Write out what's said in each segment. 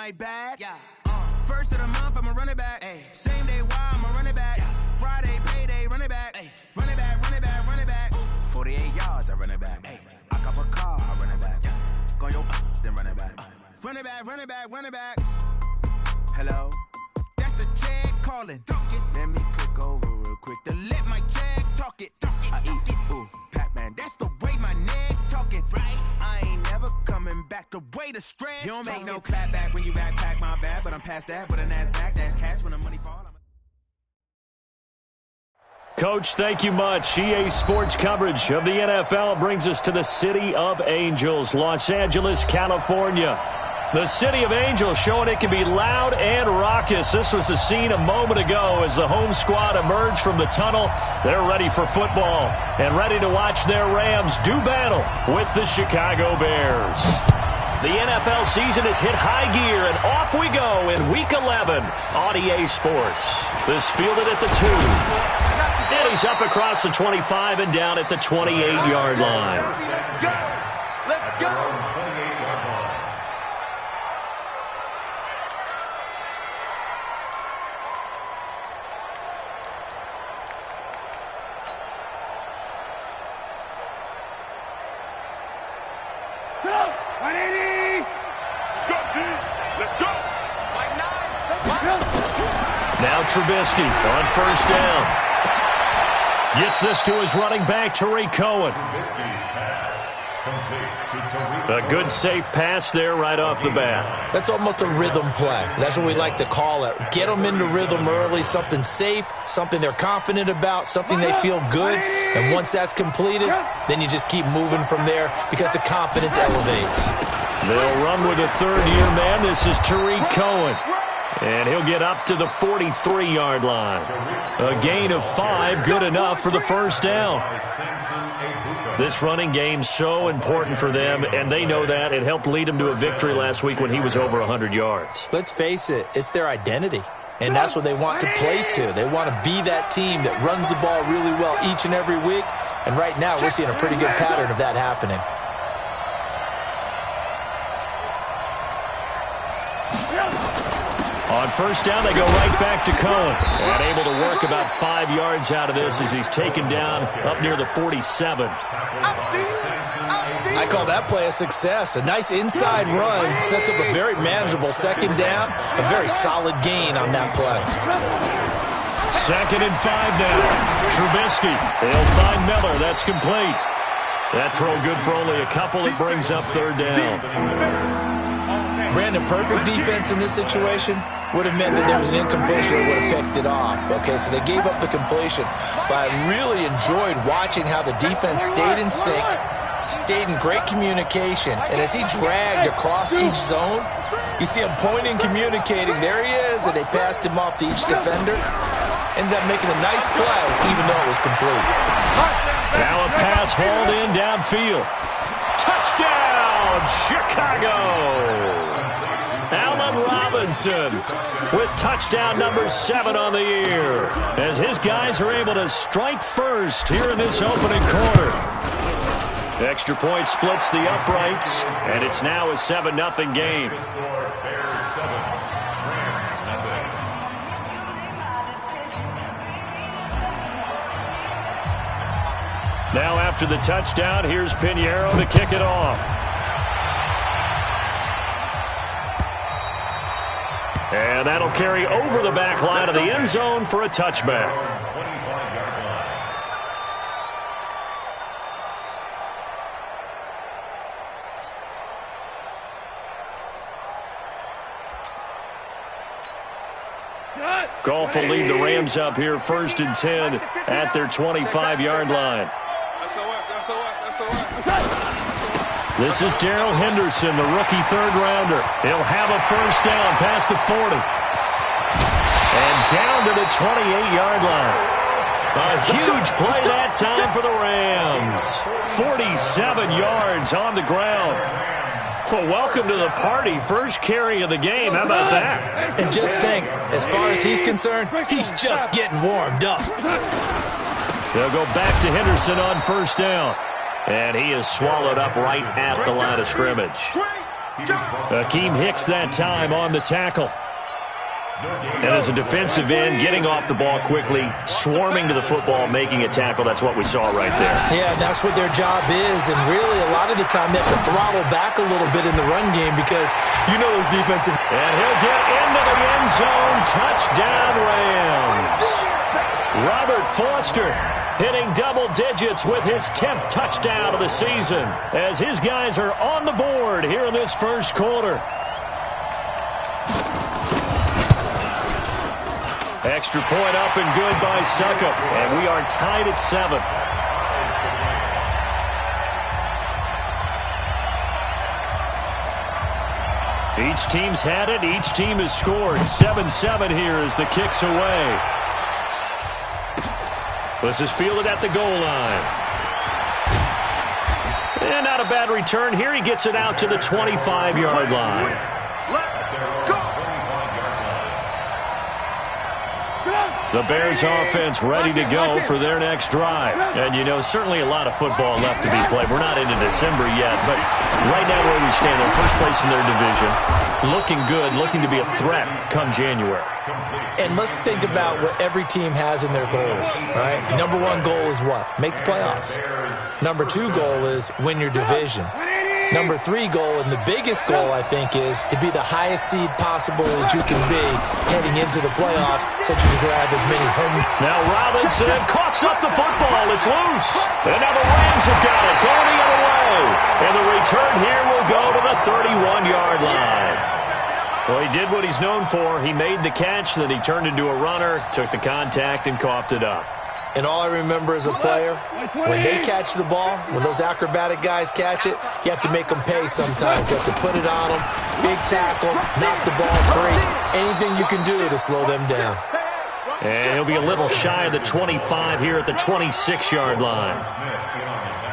my bad. Yeah. First of the month, I'm a running back. Ay. Same day, why I'm a running back. Yeah. Friday, payday, running back. Ay. Running back, running back, running back. 48 yards, I run it back. Ay. I cop a car, I run it back. Yeah. Go yo, then run it back. Run it back, run it back, run it back. Hello? That's the Jag calling. Let me click over real quick to let my Jag talk it. I eat it, ooh, Pac-Man. That's the way my neck talking. Right? I ain't never coming back the way the stress. You don't make no clap back when you backpack, my bad. But I'm past that, but a NASDAQ, that's cash when the money fall. Coach, thank you much. EA Sports coverage of the NFL brings us to the City of Angels, Los Angeles, California. The City of Angels showing it can be loud and raucous. This was the scene a moment ago as the home squad emerged from the tunnel. They're ready for football and ready to watch their Rams do battle with the Chicago Bears. The NFL season has hit high gear, and off we go in Week 11 on EA Sports. This fielded at the 2. And he's up across the 25 and down at the 28-yard line. Let's go! Now Trubisky on first down. Gets this to his running back, Tariq Cohen. A good, safe pass there right off the bat. That's almost a rhythm play. That's what we like to call it. Get them into rhythm early, something safe, something they're confident about, something they feel good. And once that's completed, then you just keep moving from there because the confidence elevates. They'll run with a third-year man. This is Tariq Cohen. And he'll get up to the 43-yard line. A gain of 5, good enough for the first down. This running game's so important for them, and they know that. It helped lead them to a victory last week when he was over 100 yards. Let's face it, it's their identity. And that's what they want to play to. They want to be that team that runs the ball really well each and every week. And right now, we're seeing a pretty good pattern of that happening. On first down, they go right back to Cohen. And able to work about 5 yards out of this as he's taken down up near the 47. I call that play a success. A nice inside run sets up a very manageable second down. A very solid gain on that play. 2nd and 5 now. Trubisky. They'll find Miller. That's complete. That throw good for only a couple. It brings up third down. Brandon, perfect defense in this situation would have meant that there was an incompletion that would have picked it off. Okay, so they gave up the completion. But I really enjoyed watching how the defense stayed in sync, stayed in great communication, and as he dragged across each zone, you see him pointing, communicating. There he is, and they passed him off to each defender. Ended up making a nice play, even though it was complete. Now a pass hauled in downfield. Touchdown, Chicago! Allen Robinson with touchdown number 7 on the year as his guys are able to strike first here in this opening quarter. Extra point splits the uprights, and it's now a 7-0 game. Now after the touchdown, here's Pinheiro to kick it off. And that'll carry over the back line of the end zone for a touchback. Goff will lead the Rams up here 1st and 10 at their 25-yard line. This is Darrell Henderson, the rookie third-rounder. He'll have a first down past the 40. And down to the 28-yard line. A huge play that time for the Rams. 47 yards on the ground. Well, welcome to the party. First carry of the game. How about that? And just think, as far as he's concerned, he's just getting warmed up. They'll go back to Henderson on first down. And he is swallowed up right at the line of scrimmage. Akeem Hicks that time on the tackle. And as a defensive end, getting off the ball quickly, swarming to the football, making a tackle. That's what we saw right there. Yeah, that's what their job is. And really, a lot of the time, they have to throttle back a little bit in the run game because you know those defensive. And he'll get into the end zone. Touchdown, Rams. Robert Foster hitting double digits with his 10th touchdown of the season as his guys are on the board here in this first quarter. Extra point up and good by Succop. And we are tied at 7. Each team's had it. Each team has scored. 7-7 here as the kick's away. This is fielded at the goal line. And not a bad return here. He gets it out to the 25-yard line. The Bears offense ready to go for their next drive. And, you know, certainly a lot of football left to be played. We're not into December yet, but right now where we stand, in first place in their division, looking good, looking to be a threat come January. And let's think about what every team has in their goals, right? Number 1 goal is what? Make the playoffs. Number 2 goal is win your division. Number 3 goal, and the biggest goal, I think, is to be the highest seed possible that you can be heading into the playoffs so that you can grab as many home. Now Robinson coughs up the football. It's loose. And now the Rams have got it. Going the other way. And the return here will go to the 31-yard line. Well, he did what he's known for. He made the catch, then he turned into a runner, took the contact, and coughed it up. And all I remember as a player, when they catch the ball, when those acrobatic guys catch it, you have to make them pay sometimes. You have to put it on them, big tackle, knock the ball free, anything you can do to slow them down. And he'll be a little shy of the 25 here at the 26-yard line.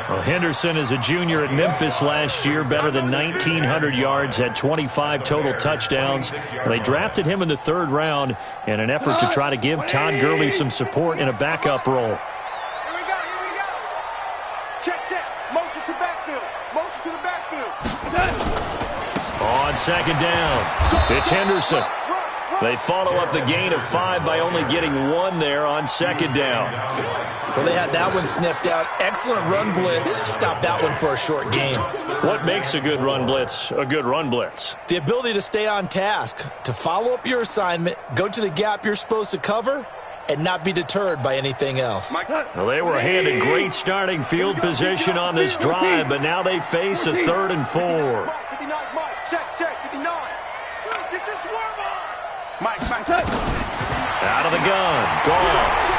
Well, Henderson is a junior at Memphis last year, better than 1,900 yards, had 25 total touchdowns. They drafted him in the 3rd round in an effort to try to give Todd Gurley some support in a backup role. Here we go. Check. Motion to backfield. Motion to the backfield. On 2nd down, it's Henderson. They follow up the gain of 5 by only getting 1 there on 2nd down. Well, they had that one sniffed out. Excellent run blitz. Stopped that one for a short gain. What makes a good run blitz a good run blitz? The ability to stay on task, to follow up your assignment, go to the gap you're supposed to cover, and not be deterred by anything else. Well, they were handed great starting field position on this drive, but now they face a 3rd and 4. 59, Mike. Check. 59. Get your swarm on. Mike. Out of the gun. Gone.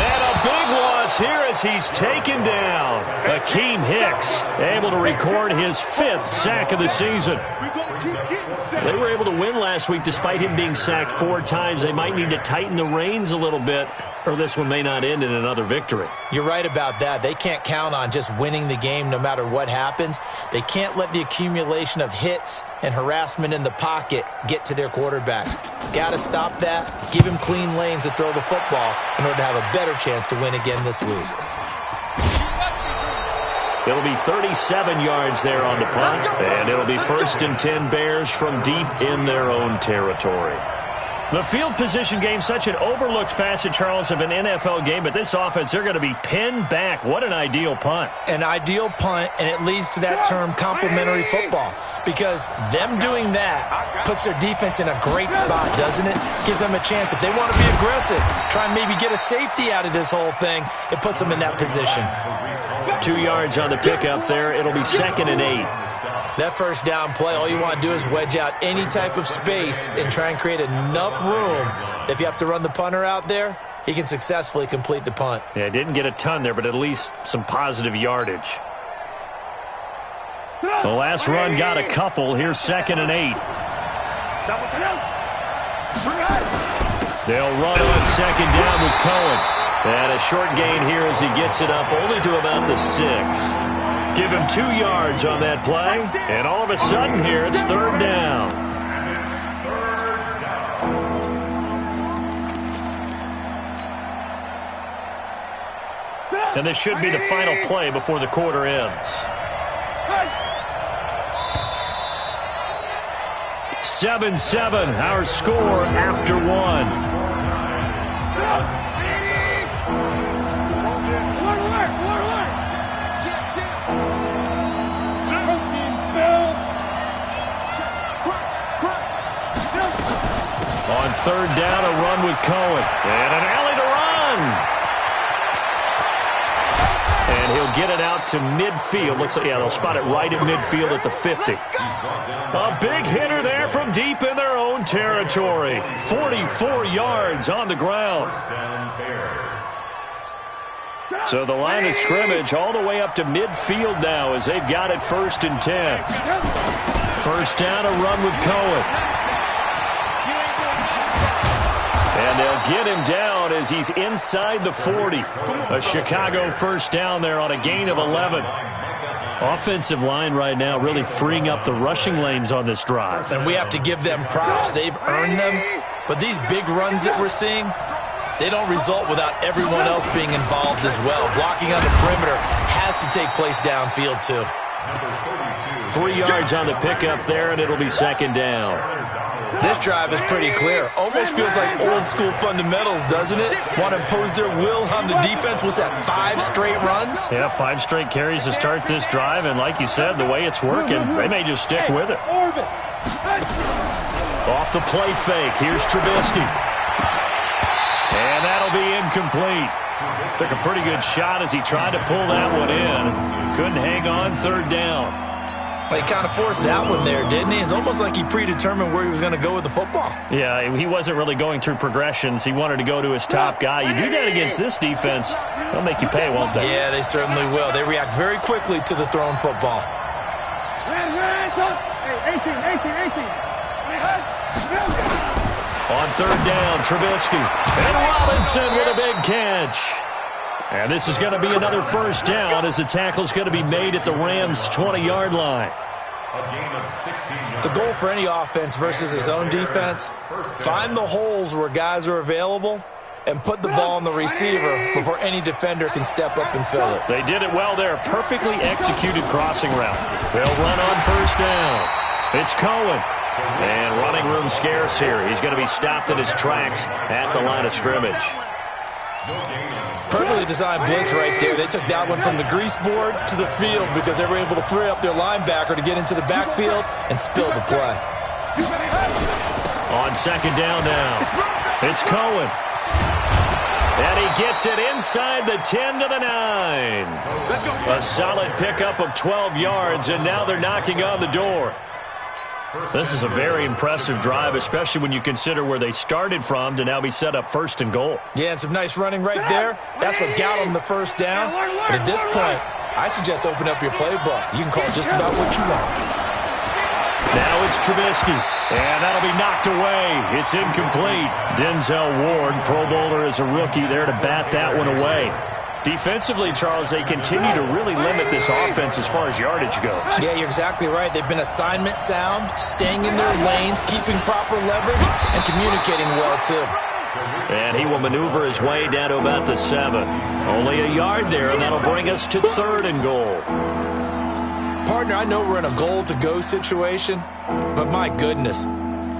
And a big loss here as he's taken down. Akeem Hicks able to record his 5th sack of the season. They were able to win last week despite him being sacked 4 times. They might need to tighten the reins a little bit, or this one may not end in another victory. You're right about that. They can't count on just winning the game no matter what happens. They can't let the accumulation of hits and harassment in the pocket get to their quarterback. Got to stop that, give him clean lanes to throw the football in order to have a better chance to win again this week. It'll be 37 yards there on the punt, and it'll be 1st and 10 Bears from deep in their own territory. The field position game, such an overlooked facet, Charles, of an NFL game, but this offense, they're going to be pinned back. What an ideal punt. An ideal punt, and it leads to that term complementary football, because them doing that puts their defense in a great spot, doesn't it? Gives them a chance. If they want to be aggressive, try and maybe get a safety out of this whole thing, it puts them in that position. 2 yards on the pickup there. It'll be 2nd and 8. That first down play, all you want to do is wedge out any type of space and try and create enough room. If you have to run the punter out there, he can successfully complete the punt. Yeah, didn't get a ton there, but at least some positive yardage. The last run got a couple. Here's 2nd and 8. They'll run on 2nd down with Cohen. And a short gain here as he gets it up only to about the 6. Give him 2 yards on that play. And all of a sudden here, it's 3rd down. And this should be the final play before the quarter ends. 7-7, our score after one. On third down, a run with Cohen. And an alley to run. And he'll get it out to midfield. Looks like, yeah, they'll spot it right at midfield at the 50. A big hitter there from deep in their own territory. 44 yards on the ground. So the line of scrimmage all the way up to midfield now as they've got it 1st and 10. First down, a run with Cohen. And they'll get him down as he's inside the 40. A Chicago first down there on a gain of 11. Offensive line right now really freeing up the rushing lanes on this drive. And we have to give them props. They've earned them. But these big runs that we're seeing, they don't result without everyone else being involved as well. Blocking on the perimeter has to take place downfield too. 3 yards on the pickup there, and it'll be 2nd down. This drive is pretty clear. Almost feels like old school fundamentals, doesn't it? Want to impose their will on the defense. Was that 5 straight runs? Yeah, 5 straight carries to start this drive, and like you said, the way it's working, they may just stick with it. Off the play fake, here's Trubisky. And that'll be incomplete. Took a pretty good shot as he tried to pull that one in. Couldn't hang on, 3rd down. He kind of forced that one there, didn't he? It's almost like he predetermined where he was going to go with the football. Yeah, he wasn't really going through progressions. He wanted to go to his top guy. You do that against this defense, they'll make you pay, won't they? Yeah, they certainly will. They react very quickly to the thrown football. On 3rd down, Trubisky. And Robinson with a big catch. And this is going to be another first down as the tackle's going to be made at the Rams' 20-yard line. The goal for any offense versus his own defense, find the holes where guys are available and put the ball on the receiver before any defender can step up and fill it. They did it well there. Perfectly executed crossing route. They'll run on first down. It's Cohen. And running room scarce here. He's going to be stopped in his tracks at the line of scrimmage. Perfectly designed blitz right there. They took that one from the grease board to the field because they were able to free up their linebacker to get into the backfield and spill the play. On 2nd down now, it's Cohen. And he gets it inside the 10 to the 9. A solid pickup of 12 yards, and now they're knocking on the door. This is a very impressive drive, especially when you consider where they started from to now be set up 1st and goal. Yeah, and some nice running right there. That's what got them the first down. But at this point, I suggest open up your playbook. You can call just about what you want. Now it's Trubisky, and that'll be knocked away. It's incomplete. Denzel Ward, Pro Bowler as a rookie, there to bat that one away. Defensively, Charles, they continue to really limit this offense as far as yardage goes. Yeah, you're exactly right. They've been assignment sound, staying in their lanes, keeping proper leverage, and communicating well, too. And he will maneuver his way down to about the 7. Only a yard there, and that'll bring us to 3rd and goal. Partner, I know we're in a goal-to-go situation, but my goodness,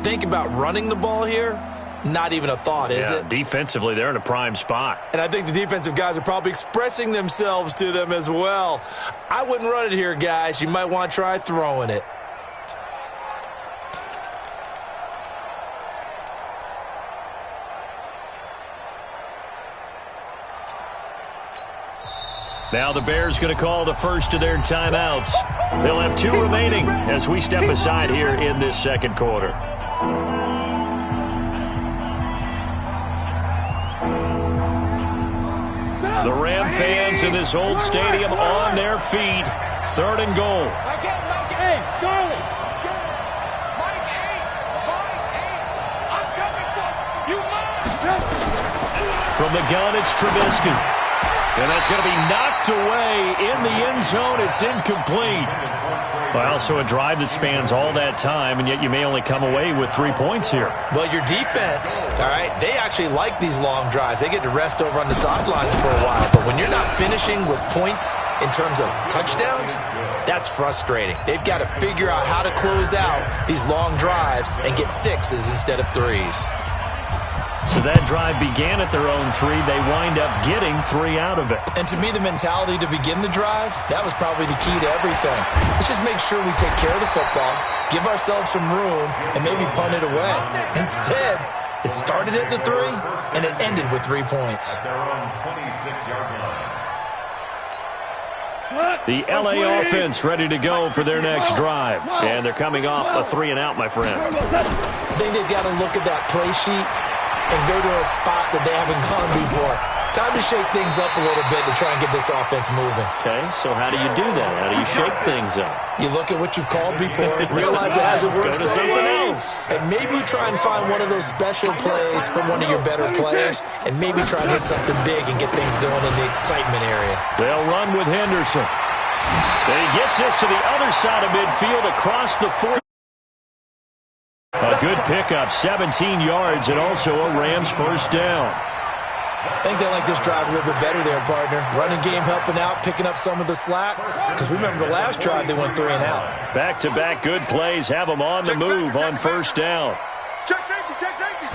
think about running the ball here. Not even a thought, is it? Defensively, they're in a prime spot. And I think the defensive guys are probably expressing themselves to them as well. I wouldn't run it here, guys. You might want to try throwing it. Now the Bears going to call the first of their timeouts. They'll have 2 remaining as we step aside here in this 2nd quarter. The Ram fans in this old stadium on their feet. 3rd and goal. Hey, Charlie. Mike 8. I'm coming for you. From the gun, it's Trubisky. And that's going to be knocked away in the end zone. It's incomplete. Well, so a drive that spans all that time, and yet you may only come away with 3 points here. Well, your defense, all right, they actually like these long drives. They get to rest over on the sidelines for a while. But when you're not finishing with points in terms of touchdowns, that's frustrating. They've got to figure out how to close out these long drives and get 6s instead of 3s. So that drive began at their own 3. They wind up getting 3 out of it. And to me, the mentality to begin the drive, that was probably the key to everything. Let's just make sure we take care of the football, give ourselves some room, and maybe punt it away. Instead, it started at the 3, and it ended with 3 points. The LA offense ready to go for their next drive. And thee coming off a 3-and-out, my friend. I think they've got to look at that play sheet and go to a spot that they haven't gone before. Time to shake things up a little bit to try and get this offense moving. Okay, so how do you do that? How do you shake things up? You look at what you've called before, realize it hasn't worked Go to something else. And maybe try and find one of those special plays from one of your better players, and maybe try and hit something big and get things going in the excitement area. They'll run with Henderson. He gets this to the other side of midfield across the 40. A good pickup, 17 yards, and also a Rams first down. I think they like this drive a little bit better there, partner. Running game helping out, picking up some of the slack. Because remember, the last drive they went 3-and-out. Back-to-back good plays have them on the move on first down. Check safety, check safety.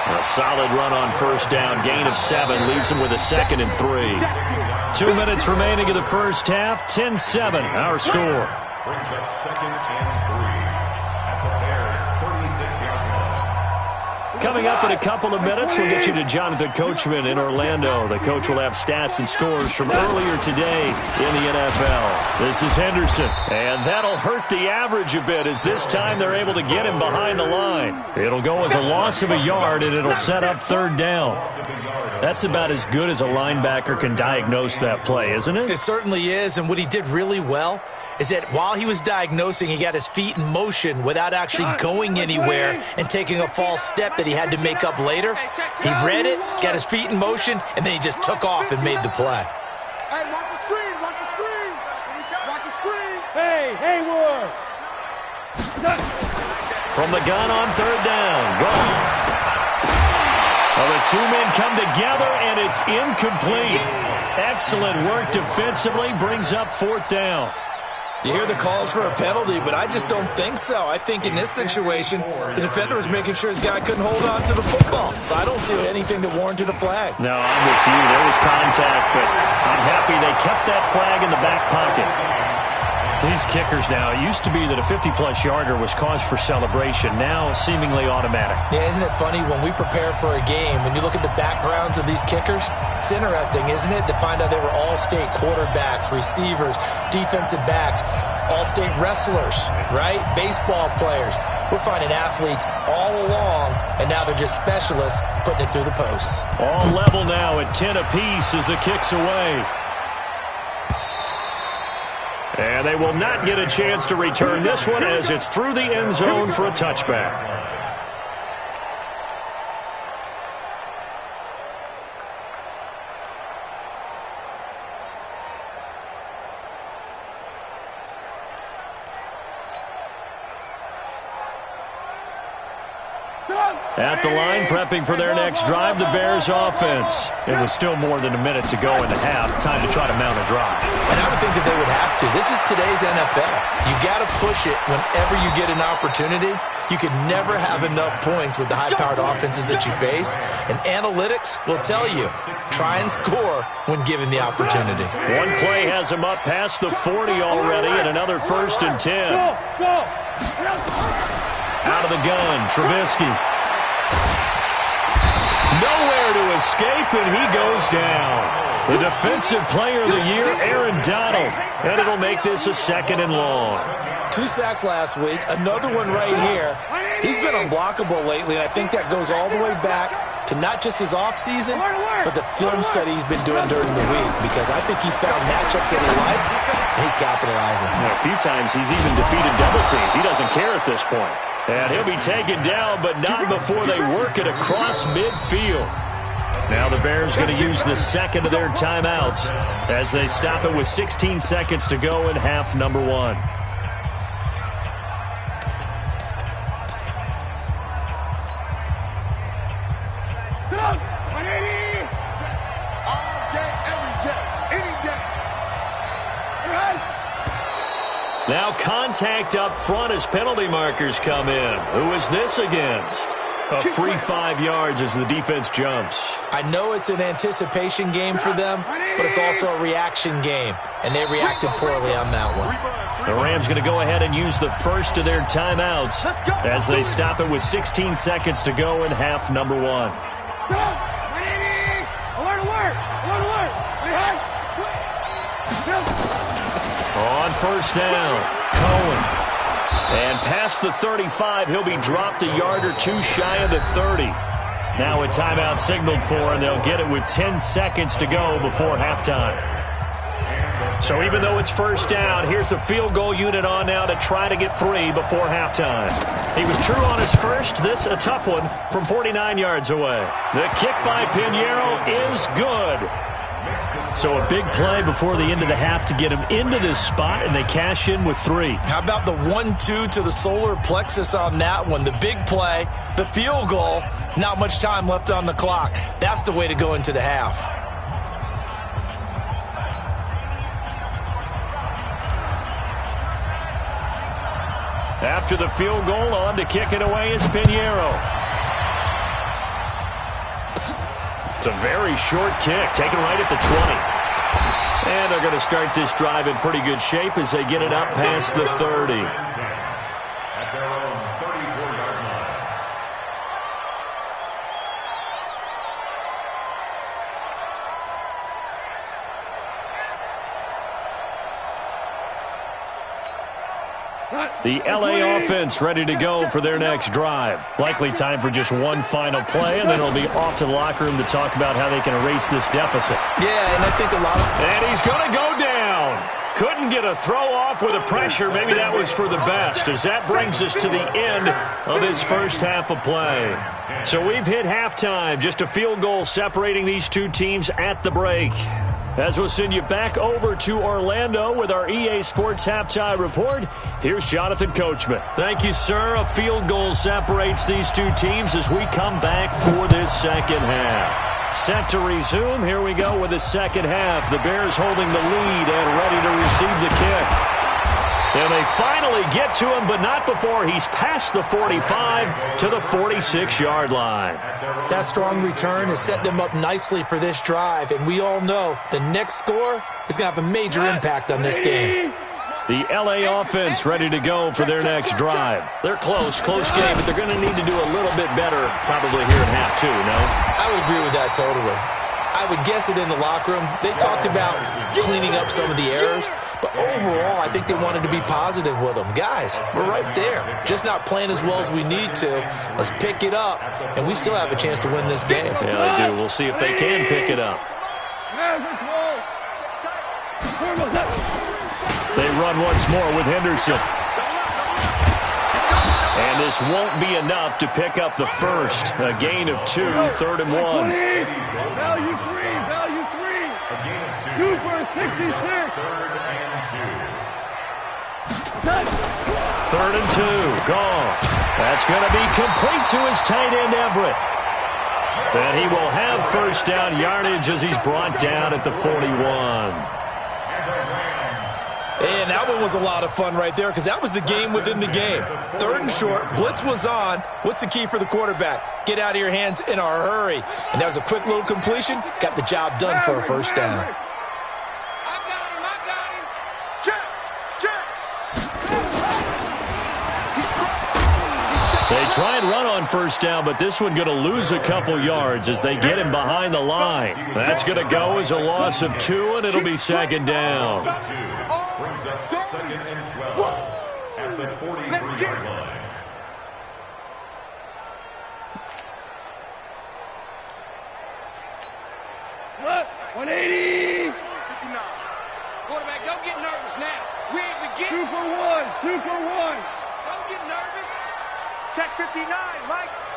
A solid run on first down. Gain of 7 leaves them with a 2nd and 3. 2 minutes remaining in the first half. 10-7, our score. Brings up 2nd and 3 at the Bears' 36-yard line. Coming up in a couple of minutes, we'll get you to Jonathan Coachman in Orlando. The coach will have stats and scores from earlier today in the NFL. This is Henderson, and that'll hurt the average a bit as this time they're able to get him behind the line. It'll go as a loss of a yard, and it'll set up 3rd down. That's about as good as a linebacker can diagnose that play, isn't it? It certainly is, and what he did really well is that while he was diagnosing, he got his feet in motion without actually going anywhere and taking a false step that he had to make up later. He read it, got his feet in motion, and then he just took off and made the play. Hey, watch the screen, watch the screen. Watch the screen. Hey, Haywood. From the gun on 3rd down. Going. Well, the 2 men come together, and it's incomplete. Excellent work defensively, brings up 4th down. You hear the calls for a penalty, but I just don't think so. I think in this situation, the defender was making sure his guy couldn't hold on to the football. So I don't see anything that warranted a flag. No, I'm with you. There was contact, but I'm happy they kept that flag in the back pocket. These kickers now, it used to be that a 50-plus yarder was cause for celebration. Now, seemingly automatic. Yeah, isn't it funny when we prepare for a game, when you look at the backgrounds of these kickers, it's interesting, isn't it, to find out they were all-state quarterbacks, receivers, defensive backs, all-state wrestlers, right? Baseball players. We're finding athletes all along, and now they're just specialists putting it through the posts. All level now at 10 apiece as the kick's away. And they will not get a chance to return this one as it's through the end zone for a touchback. At the line, prepping for their next drive, the Bears offense. It was still more than a minute to go in the half. Time to try to mount a drive. And I would think that they would have to. This is today's NFL. You got to push it whenever you get an opportunity. You can never have enough points with the high-powered offenses that you face. And analytics will tell you, try and score when given the opportunity. One play has them up past the 40 already, and another 1st and 10. Out of the gun, Trubisky. Nowhere to escape, and he goes down. The defensive player of the year, Aaron Donald. And it'll make this a 2nd and long. 2 sacks last week, another one right here. He's been unblockable lately, and I think that goes all the way back to not just his offseason, but the film study he's been doing during the week, because I think he's found matchups that he likes, and he's capitalizing. A few times he's even defeated double teams. He doesn't care at this point. And he'll be taken down, but not before they work it across midfield. Now the Bears going to use the 2nd of their timeouts as they stop it with 16 seconds to go in half number 1. 180. All day, every day, any day. Now contact up front as penalty markers come in. Who is this against? A free 5 yards as the defense jumps. I know it's an anticipation game for them, but it's also a reaction game, and they reacted poorly on that one. The Rams going to go ahead and use the first of their timeouts as they stop it with 16 seconds to go in half number 1. Alert, alert, alert, alert. On first down, Cohen. And past the 35, he'll be dropped a yard or two shy of the 30. Now a timeout signaled for, and they'll get it with 10 seconds to go before halftime. So even though it's first down, here's the field goal unit on now to try to get 3 before halftime. He was true on his first. This a tough one from 49 yards away. The kick by Pinheiro is good. So a big play before the end of the half to get him into this spot, and they cash in with 3. How about the 1-2 to the solar plexus on that one? The big play, the field goal, not much time left on the clock. That's the way to go into the half. After the field goal, on to kick it away is Pinheiro. It's a very short kick, taken right at the 20. And they're going to start this drive in pretty good shape as they get it up past the 30. At their own 34-yard line. The LA offense ready to go for their next drive. Likely time for just one final play, and then it'll be off to the locker room to talk about how they can erase this deficit. Yeah, and I think a lot of... And he's going to go down. Couldn't get a throw off with the pressure. Maybe that was for the best, as that brings us to the end of his first half of play. So we've hit halftime. Just a field goal separating these two teams at the break. As we'll send you back over to Orlando with our EA Sports Halftime Report, here's Jonathan Coachman. Thank you, sir. A field goal separates these two teams as we come back for this second half. Set to resume. Here we go with the second half. The Bears holding the lead and ready to receive the kick. And they finally get to him, but not before he's past the 45 to the 46-yard line. That strong return has set them up nicely for this drive, and we all know the next score is going to have a major impact on this game. The LA offense ready to go for their next drive. They're close game, but they're going to need to do a little bit better probably here in half 2, no? I would agree with that totally. I would guess it in the locker room. They talked about cleaning up some of the errors, but overall, I think they wanted to be positive with them. Guys, we're right there. Just not playing as well as we need to. Let's pick it up, and we still have a chance to win this game. Yeah, they do. We'll see if they can pick it up. They run once more with Henderson. And this won't be enough to pick up the first. A gain of 2, 3rd and 1. Value 3. A gain of 2. Cooper, 66. 3rd and 2. 3rd and 2. Gone. That's going to be complete to his tight end, Everett. And he will have first down yardage as he's brought down at the 41. And that one was a lot of fun right there because that was the game within the game. 3rd and short, blitz was on. What's the key for the quarterback? Get out of your hands in a hurry. And that was a quick little completion. Got the job done for a first down. I got him. Check. They try and run on first down, but this one going to lose a couple yards as they get him behind the line. That's going to go as a loss of 2, and it'll be second down. Brings up 2nd and 12 at the 43-yard line. What? 180. Quarterback, don't get nervous now. We ain't beginning. Super one. Don't get nervous. Check 59.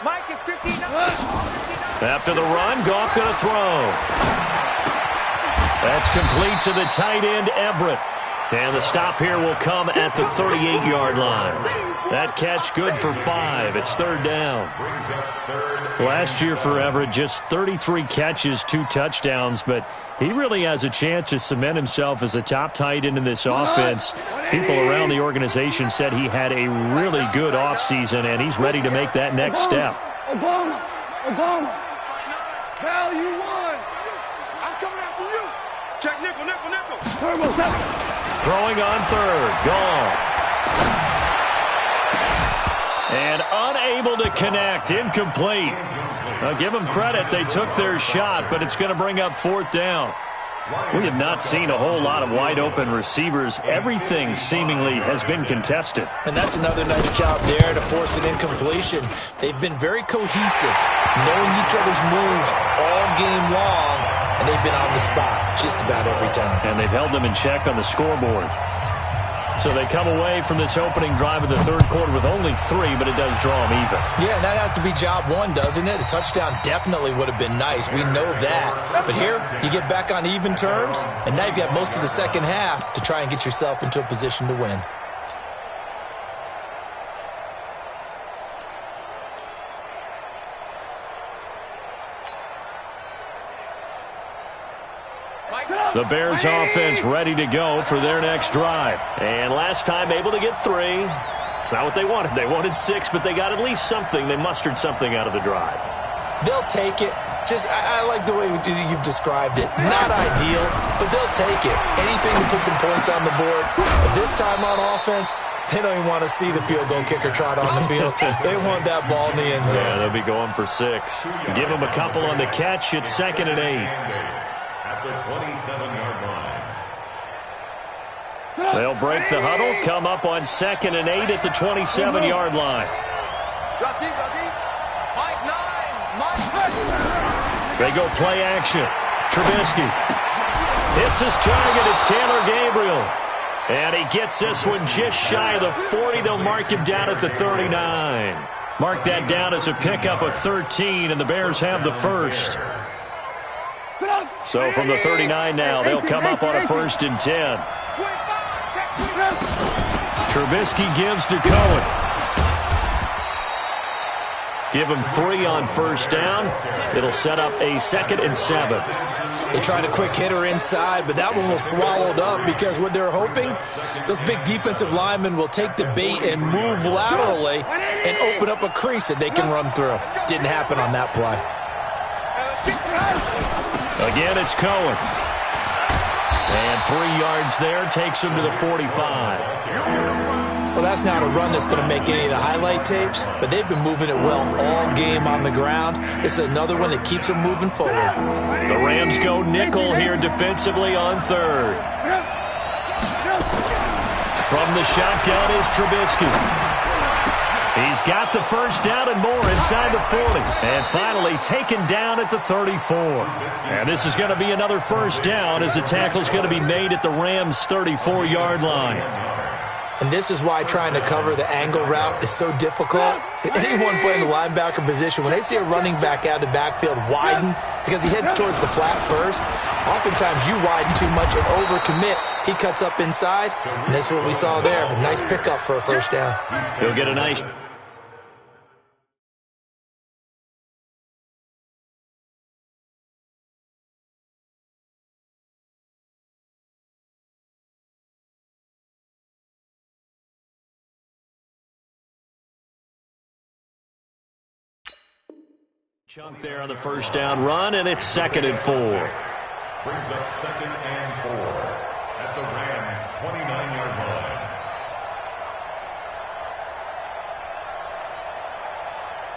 Mike is 59. After the run, Goff going to throw. That's complete to the tight end, Everett. And the stop here will come at the 38-yard line. That catch good for 5. It's third down. Last year for Everett, just 33 catches, 2 touchdowns, but he really has a chance to cement himself as a top tight end in this offense. People around the organization said he had a really good offseason, and he's ready to make that next step. Obama, value 1. I'm coming after you. Check nickel. Turbo 7. Throwing on third. Goff. And unable to connect. Incomplete. Now give them credit. They took their shot, but it's going to bring up fourth down. We have not seen a whole lot of wide-open receivers. Everything seemingly has been contested. And that's another nice job there to force an incompletion. They've been very cohesive, knowing each other's moves all game long, and they've been on the spot just about every time. And they've held them in check on the scoreboard. So they come away from this opening drive of the third quarter with only 3, but it does draw them even. Yeah, and that has to be job 1, doesn't it? A touchdown definitely would have been nice. We know that. But here, you get back on even terms, and now you've got most of the second half to try and get yourself into a position to win. The Bears offense ready to go for their next drive. And last time able to get 3. It's not what they wanted. They wanted 6, but they got at least something. They mustered something out of the drive. They'll take it. I like the way you've described it. Not ideal, but they'll take it. Anything to put some points on the board. But this time on offense, they don't even want to see the field goal kicker trot on the field. They want that ball in the end zone. Yeah, they'll be going for 6. Give them a couple on the catch. It's 2nd and 8. At the 27-yard line. They'll break the huddle, come up on 2nd and 8 at the 27-yard line. Drop deep. Mike 9. They go play action. Trubisky hits his target. It's Taylor Gabriel. And he gets this one just shy of the 40. They'll mark him down at the 39. Mark that down as a pickup of 13, and the Bears have the first. So from the 39 now, they'll come up on a 1st and 10. Trubisky gives to Cohen. Give him 3 on 1st down. It'll set up a 2nd and 7. They tried a quick hitter inside, but that one was swallowed up because what they're hoping, those big defensive linemen will take the bait and move laterally and open up a crease that they can run through. Didn't happen on that play. Again, it's Cohen. And 3 yards there takes him to the 45. Well, that's not a run that's going to make any of the highlight tapes, but they've been moving it well all game on the ground. This is another one that keeps them moving forward. The Rams go nickel here defensively on 3rd. From the shotgun is Trubisky. He's got the 1st down and more inside the 40. And finally taken down at the 34. And this is going to be another 1st down as the tackle's going to be made at the Rams' 34-yard line. And this is why trying to cover the angle route is so difficult. Anyone playing the linebacker position, when they see a running back out of the backfield widen because he heads towards the flat first, oftentimes you widen too much and overcommit. He cuts up inside, and that's what we saw there. A nice pickup for a 1st down. He'll get a nice... chunk there on the 1st down run, and it's 2nd and 4. Brings up 2nd and 4 at the Rams' 29-yard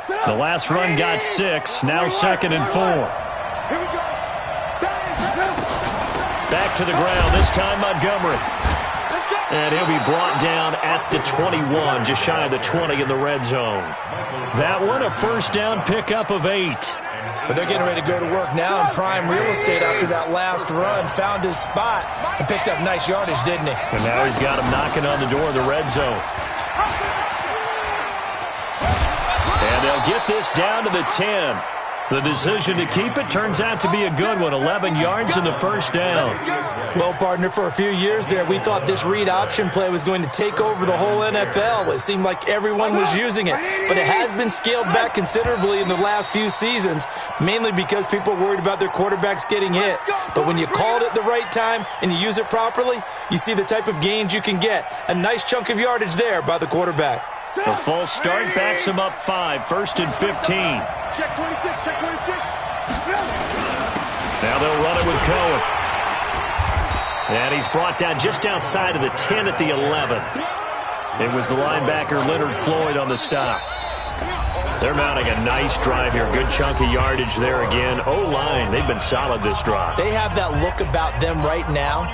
line. The last run got 6, now 2nd and 4. Back to the ground, this time Montgomery. And he'll be brought down at the 21, just shy of the 20 in the red zone. That one, a 1st down pickup of 8. But they're getting ready to go to work now in prime real estate after that last run. Found his spot and picked up nice yardage, didn't he? And now he's got him knocking on the door of the red zone. And they'll get this down to the 10. The decision to keep it turns out to be a good one. 11 yards in the first down. Well, partner, for a few years there, we thought this read option play was going to take over the whole NFL. It seemed like everyone was using it. But it has been scaled back considerably in the last few seasons, mainly because people are worried about their quarterbacks getting hit. But when you call it at the right time and you use it properly, you see the type of gains you can get. A nice chunk of yardage there by the quarterback. A false start backs him up 5, 1st and 15. Check 26, check 26. Now they'll run it with Cohen. And he's brought down just outside of the 10 at the 11. It was the linebacker Leonard Floyd on the stop. They're mounting a nice drive here. Good chunk of yardage there again. O-line, they've been solid this drive. They have that look about them right now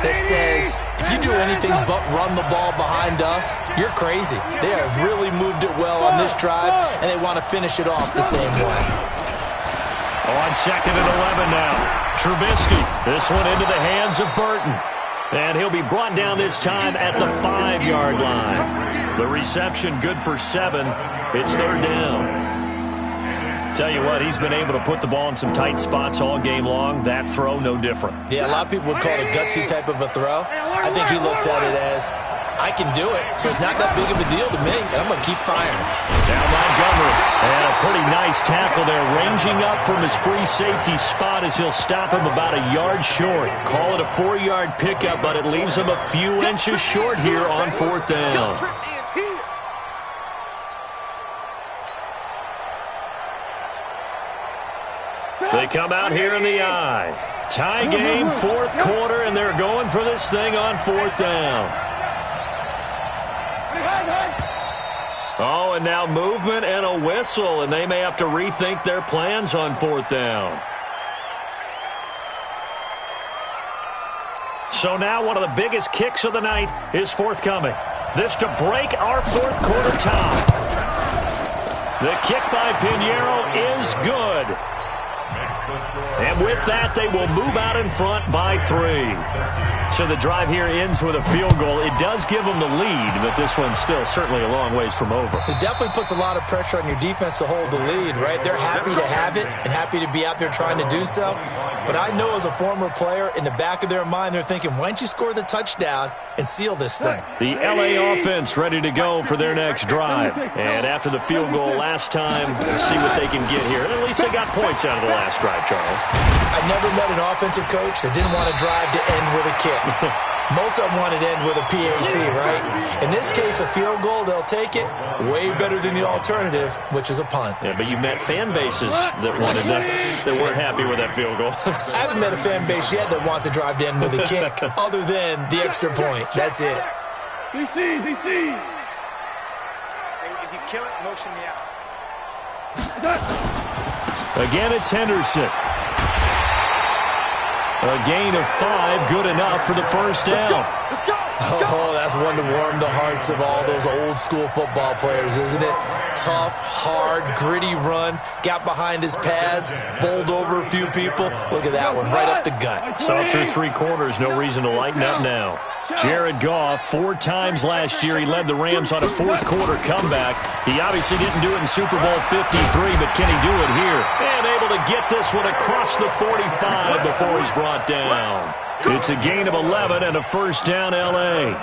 that says, if you do anything but run the ball behind us, you're crazy. They have really moved it well on this drive, and they want to finish it off the same way. On 2nd and 11 now. Trubisky, this one into the hands of Burton. And he'll be brought down this time at the 5-yard line. The reception good for 7. It's 3rd down. Tell you what, he's been able to put the ball in some tight spots all game long. That throw, no different. Yeah, a lot of people would call it a gutsy type of a throw. I think he looks at it as, I can do it, so it's not that big of a deal to me, and I'm going to keep firing. Now Montgomery, and a pretty nice tackle there, ranging up from his free safety spot as he'll stop him about a yard short. Call it a 4-yard pickup, but it leaves him a few inches short here on 4th down. They come out here in the eye. Tie game, 4th quarter, and they're going for this thing on 4th down. Oh, and now movement and a whistle, and they may have to rethink their plans on 4th down. So now one of the biggest kicks of the night is forthcoming. This to break our 4th quarter tie. The kick by Pinheiro is good. And with that, they will move out in front by 3. So the drive here ends with a field goal. It does give them the lead, but this one's still certainly a long ways from over. It definitely puts a lot of pressure on your defense to hold the lead, right? They're happy to have it and happy to be out there trying to do so. But I know as a former player, in the back of their mind, they're thinking, why don't you score the touchdown and seal this thing? The L.A. offense ready to go for their next drive. And after the field goal last time, we'll see what they can get here. And at least they got points out of the last drive, Charles. I never met an offensive coach that didn't want to drive to end with a kick. Most of them want to end with a PAT, right? In this case, a field goal, they'll take it. Way better than the alternative, which is a punt. Yeah, but you met fan bases that wanted that weren't happy with that field goal. I haven't met a fan base yet that wants to drive to end with a kick, other than the extra point. That's it. DC. If you kill it, motion me out. Again, it's Henderson. A gain of 5, good enough for the first down. Oh, that's one to warm the hearts of all those old school football players, isn't it? Tough, hard, gritty run, got behind his pads, bowled over a few people. Look at that one, right up the gut. So through 3 quarters, no reason to lighten up now. Jared Goff, 4 times last year, he led the Rams on a 4th quarter comeback. He obviously didn't do it in Super Bowl 53, but can he do it here? And able to get this one across the 45 before he's brought down. It's a gain of 11 and a first down, L.A.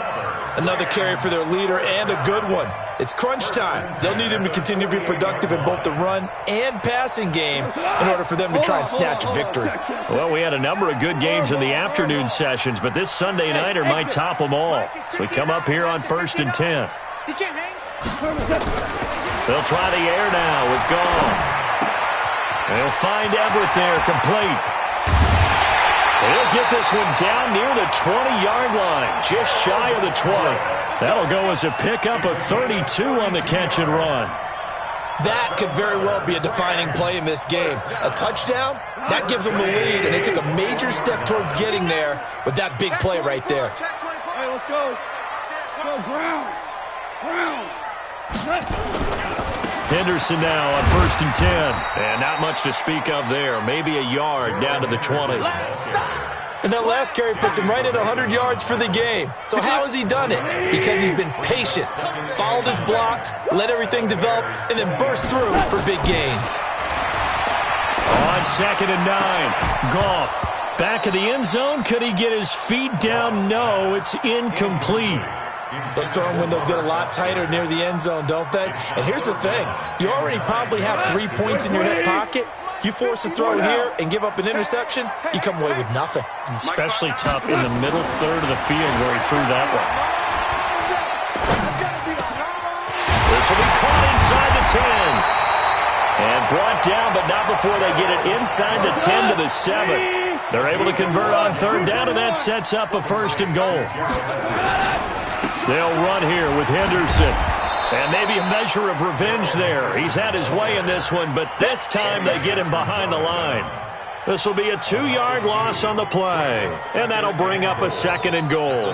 Another carry for their leader and a good one. It's crunch time. They'll need him to continue to be productive in both the run and passing game in order for them to try and snatch a victory. Well, we had a number of good games in the afternoon sessions, but this Sunday nighter might top them all. So we come up here on 1st and 10. You can't hang. They'll try the air now with Goff. They'll find Everett there, complete. He'll get this one down near the 20-yard line, just shy of the 20. That'll go as a pickup of 32 on the catch and run. That could very well be a defining play in this game. A touchdown, that gives them the lead, and they took a major step towards getting there with that big play right there. Hey, let's go. Go, ground. Henderson now on 1st and 10. And not much to speak of there. Maybe a yard down to the 20. And that last carry puts him right at 100 yards for the game. So how has he done it? Because he's been patient, followed his blocks, let everything develop, and then burst through for big gains. on 2nd and 9. Goff back of the end zone. Could he get his feet down? No, it's incomplete. Those throwing windows get a lot tighter near the end zone, don't they? And here's the thing. You already probably have 3 points in your hip pocket. You force a throw here and give up an interception, you come away with nothing. Especially tough in the middle third of the field where he threw that one. This will be caught inside the 10. And brought down, but not before they get it inside the 10 to the 7. They're able to convert on 3rd down, and that sets up a 1st and goal. They'll run here with Henderson. And maybe a measure of revenge there. He's had his way in this one, but this time they get him behind the line. This will be a 2-yard loss on the play. And that'll bring up a 2nd and goal.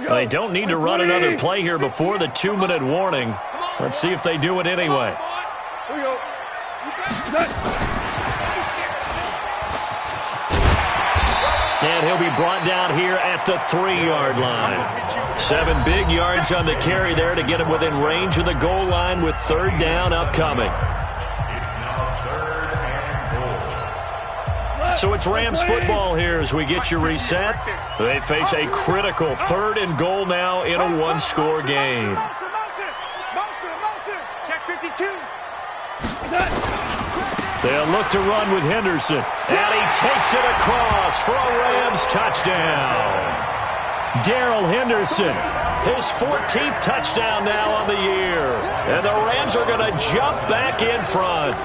They don't need to run another play here before the 2-minute warning. Let's see if they do it anyway. And he'll be brought down here at the 3-yard line. 7 big yards on the carry there to get him within range of the goal line with 3rd down upcoming. So it's Rams football here as we get you reset. They face a critical 3rd and goal now in a 1-score game. Check 52. They'll look to run with Henderson. And he takes it across for a Rams touchdown. Darrell Henderson, his 14th touchdown now on the year. And the Rams are going to jump back in front.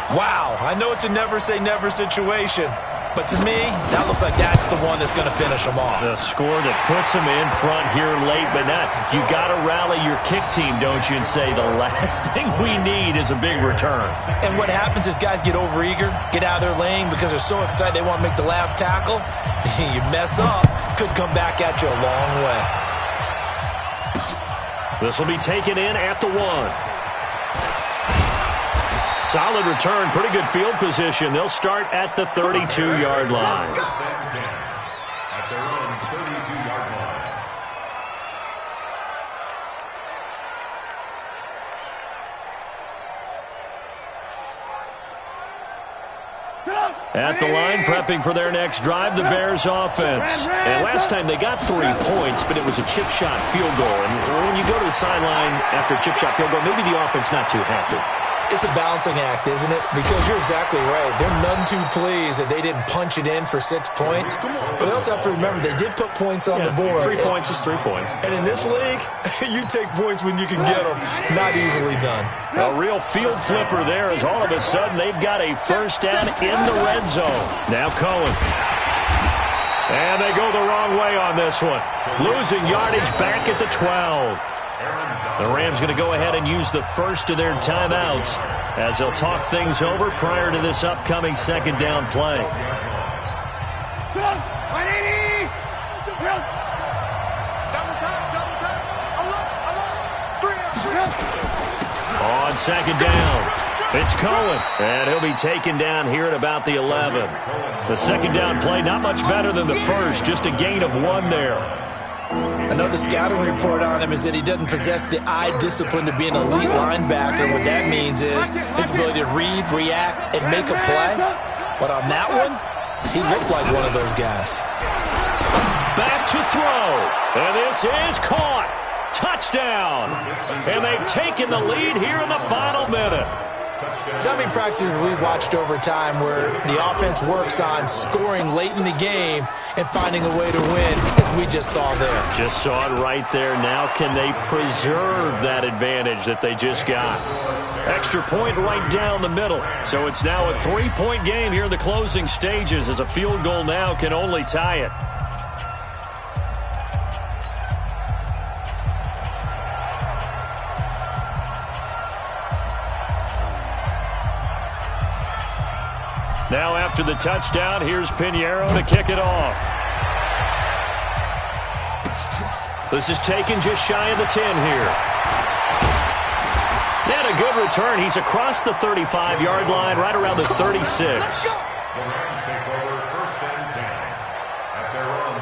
Wow, I know it's a never-say-never situation, but to me, that looks like that's the one that's going to finish them off. The score that puts them in front here late, but not. You got to rally your kick team, don't you, and say the last thing we need is a big return. And what happens is guys get overeager, get out of their lane because they're so excited they want to make the last tackle. You mess up, could come back at you a long way. This will be taken in at the 1. Solid return, pretty good field position. They'll start at the 32-yard line. At their own 32-yard line. At the line, prepping for their next drive, the Bears offense. And last time they got 3 points, but it was a chip shot field goal. And when you go to the sideline after a chip shot field goal, maybe the offense not too happy. It's a balancing act, isn't it? Because you're exactly right. They're none too pleased that they didn't punch it in for 6 points. But they also have to remember they did put points on the board. 3 points is 3 points. And in this league, you take points when you can get them. Not easily done. A real field flipper there as all of a sudden they've got a 1st down in the red zone. Now Cohen. And they go the wrong way on this one. Losing yardage back at the 12. The Rams going to go ahead and use the first of their timeouts as they'll talk things over prior to this upcoming 2nd down play. On 2nd down, it's Cohen, and he'll be taken down here at about the 11. The 2nd down play, not much better than the first, just a gain of 1 there. Another scouting report on him is that he doesn't possess the eye discipline to be an elite linebacker. And what that means is his ability to read, react, and make a play. But on that one, he looked like one of those guys. Back to throw. And this is caught. Touchdown. And they've taken the lead here in the final minute. So many practices we watched over time where the offense works on scoring late in the game and finding a way to win, as we just saw there. Just saw it right there. Now can they preserve that advantage that they just got? Extra point right down the middle. So it's now a 3-point game here in the closing stages as a field goal now can only tie it. Now after the touchdown, here's Pinheiro to kick it off. This is taken just shy of the 10 here. And a good return. He's across the 35-yard line, right around the 36. The Rams take over 1st and 10 at their own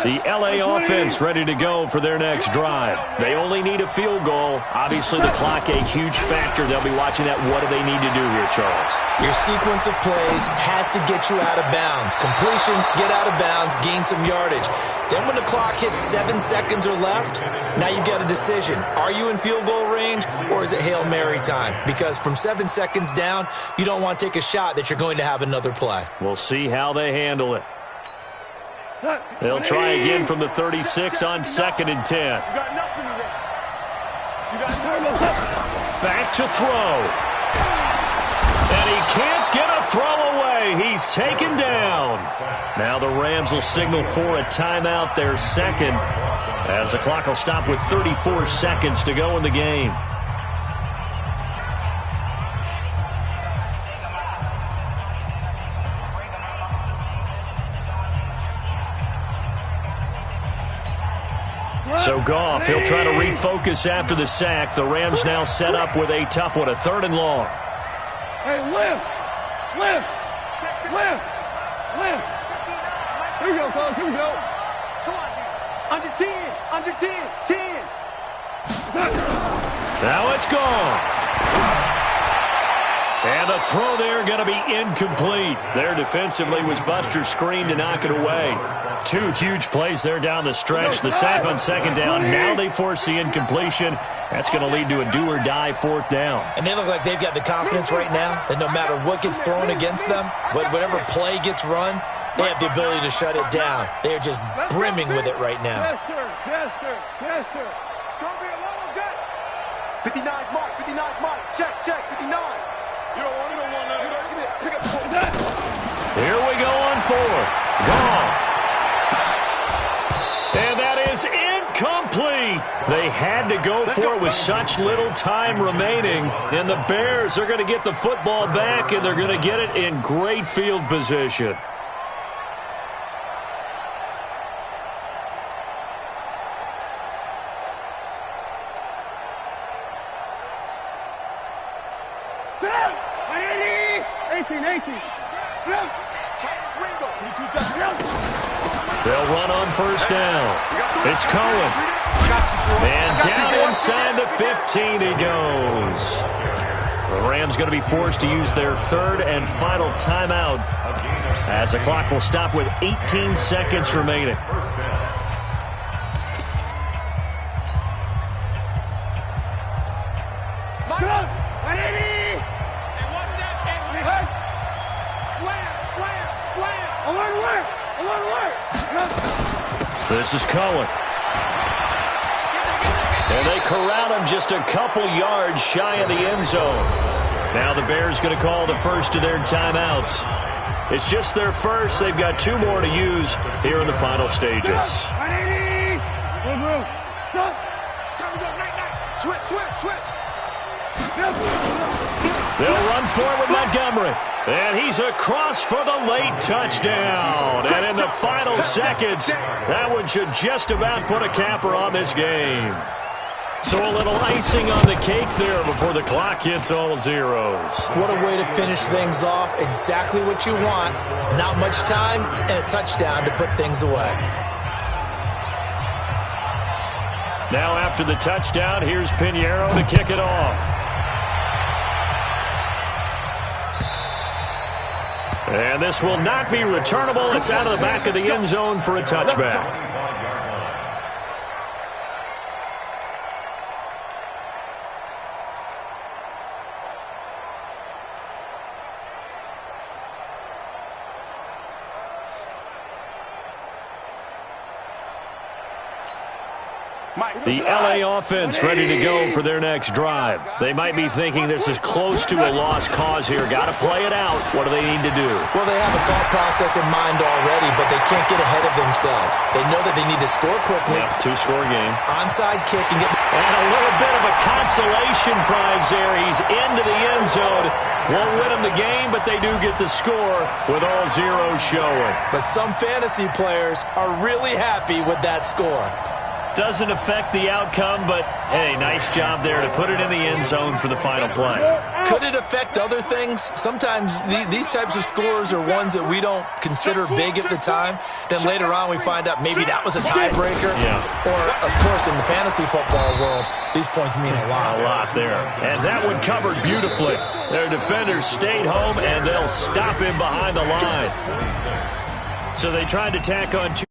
The LA offense ready to go for their next drive. They only need a field goal. Obviously, the clock a huge factor. They'll be watching that. What do they need to do here, Charles? Your sequence of plays has to get you out of bounds. Completions, get out of bounds, gain some yardage. Then when the clock hits 7 seconds or left, now you get a decision. Are you in field goal range or is it Hail Mary time? Because from 7 seconds down, you don't want to take a shot that you're going to have another play. We'll see how they handle it. They'll try again from the 36 on 2nd and 10. You got nothing today. You got nothing. Back to throw. And he can't get a throw away. He's taken down. Now the Rams will signal for a timeout, their second, as the clock will stop with 34 seconds to go in the game. So Goff, he'll try to refocus after the sack. The Rams now set up with a tough one, a 3rd and long. Hey, lift. Here we go, fellas. Here we go. Come on, D. Under 10. Under 10. 10. Now it's gone. And the throw there going to be incomplete. There defensively was Buster's screen to knock it away. 2 huge plays there down the stretch. The sack on 2nd down. Now they force the incompletion. That's going to lead to a do-or-die 4th down. And they look like they've got the confidence right now that no matter what gets thrown against them, whatever play gets run, they have the ability to shut it down. They are just brimming with it right now. Yes, sir. Yes, sir. Yes, sir. It's going to be a long day. 59 mark. 59 mark. Check. 59. You don't want that. Pick up the ball. Here we go on 4th. Goff. And that is incomplete. They had to go for it with such little time remaining. And the Bears are going to get the football back, and they're going to get it in great field position. They'll run on 1st down. It's Cohen. And down inside the 15 he goes. The Rams going to be forced to use their 3rd and final timeout as the clock will stop with 18 seconds remaining. This is Cohen. And they corral him just a couple yards shy of the end zone. Now the Bears going to call the first of their timeouts. It's just their first. They've got 2 more to use here in the final stages. Switch. They'll run forward Montgomery. And he's across for the late touchdown. And in the final seconds, that one should just about put a capper on this game. So a little icing on the cake there before the clock hits all zeros. What a way to finish things off. Exactly what you want. Not much time and a touchdown to put things away. Now after the touchdown, here's Pinheiro to kick it off. And this will not be returnable. It's out of the back of the end zone for a touchback. The LA offense ready to go for their next drive. They might be thinking this is close to a lost cause here. Got to play it out. What do they need to do? Well, they have a thought process in mind already, but they can't get ahead of themselves. They know that they need to score quickly. Yep, 2-score game. Onside kick and get... And a little bit of a consolation prize there. He's into the end zone. Won't win them the game, but they do get the score with all zeros showing. But some fantasy players are really happy with that score. doesn't affect the outcome, but, hey, nice job there to put it in the end zone for the final play. Could it affect other things? Sometimes these types of scores are ones that we don't consider big at the time. Then later on we find out maybe that was a tiebreaker. Yeah. Or, of course, in the fantasy football world, these points mean a lot. A lot there. And that one covered beautifully. Their defenders stayed home, and they'll stop him behind the line. So they tried to tack on two.